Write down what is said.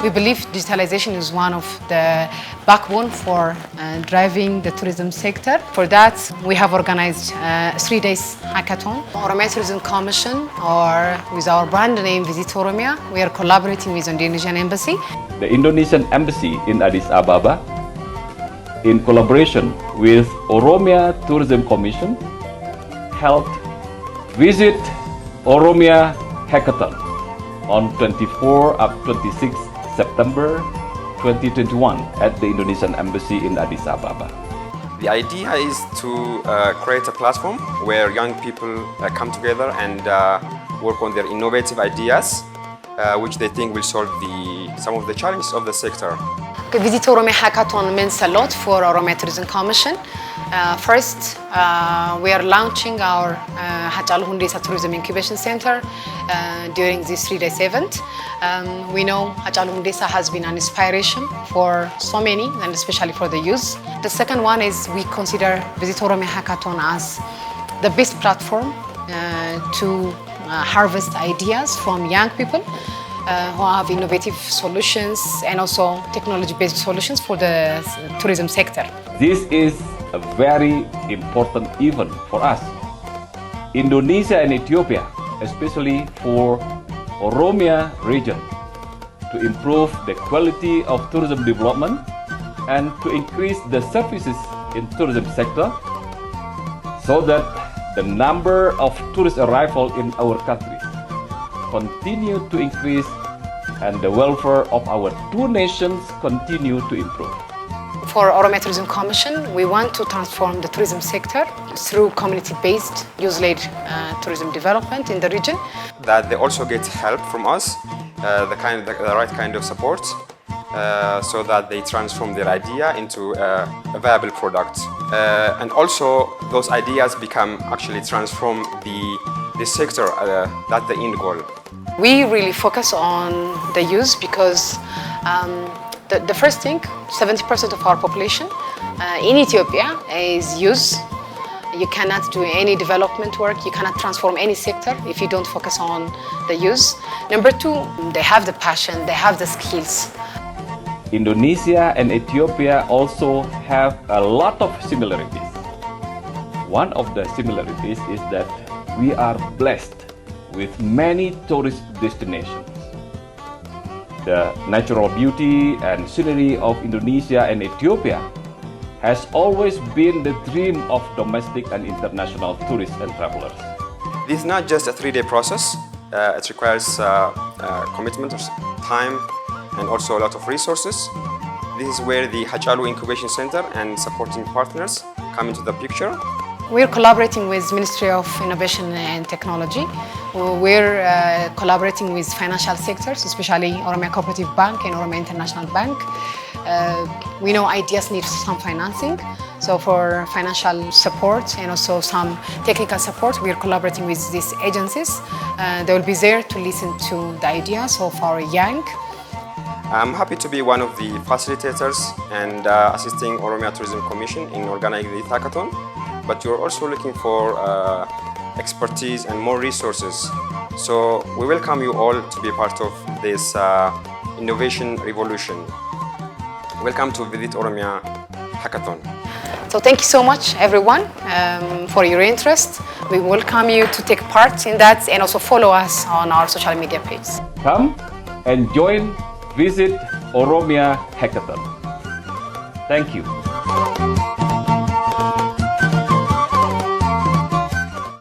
We believe digitalization is one of the backbone for driving the tourism sector. For that, we have organized a 3 days hackathon. Oromia Tourism Commission, or with our brand name Visit Oromia, we are collaborating with the Indonesian Embassy. The Indonesian Embassy in Addis Ababa, in collaboration with Oromia Tourism Commission, held Visit Oromia Hackathon on 24 up 26 September 2021 at the Indonesian Embassy in Addis Ababa. The idea is to create a platform where young people come together and work on their innovative ideas, which they think will solve some of the challenges of the sector. Visit Oromia Hackathon means a lot for Oromia Tourism Commission. First, we are launching our Hachalu Hundesa Tourism Incubation Center during this 3 days event. We know Hachalu Hundesa has been an inspiration for so many, and especially for the youth. The second one is we consider Visit Oromia Hackathon as the best platform to harvest ideas from young people who have innovative solutions and also technology-based solutions for the tourism sector. This is a very important event for us. Indonesia and Ethiopia, especially for Oromia region, to improve the quality of tourism development and to increase the services in tourism sector so that the number of tourist arrival in our countries continue to increase and the welfare of our two nations continue to improve. For Oromia Tourism Commission, we want to transform the tourism sector through community-based, youth-led tourism development in the region. That they also get help from us, the right kind of support, so that they transform their idea into a viable product. And also those ideas actually transform the sector, that's the end goal. We really focus on the youth because the first thing, 70% of our population in Ethiopia is youth. You cannot do any development work, you cannot transform any sector if you don't focus on the youth. Number two, they have the passion, they have the skills. Indonesia and Ethiopia also have a lot of similarities. One of the similarities is that we are blessed with many tourist destinations. The natural beauty and scenery of Indonesia and Ethiopia has always been the dream of domestic and international tourists and travelers. This is not just a 3-day process. It requires commitment, time, and also a lot of resources. This is where the Hachalu Incubation Center and supporting partners come into the picture. We're collaborating with Ministry of Innovation and Technology. We're collaborating with financial sectors, especially Oromia Cooperative Bank and Oromia International Bank. We know ideas need some financing, so for financial support and also some technical support, we're collaborating with these agencies. They will be there to listen to the ideas of our young. I'm happy to be one of the facilitators and assisting Oromia Tourism Commission in organizing the hackathon. But you're also looking for expertise and more resources. So we welcome you all to be part of this innovation revolution. Welcome to Visit Oromia Hackathon. So thank you so much, everyone, for your interest. We welcome you to take part in that and also follow us on our social media pages. Come and join Visit Oromia Hackathon. Thank you.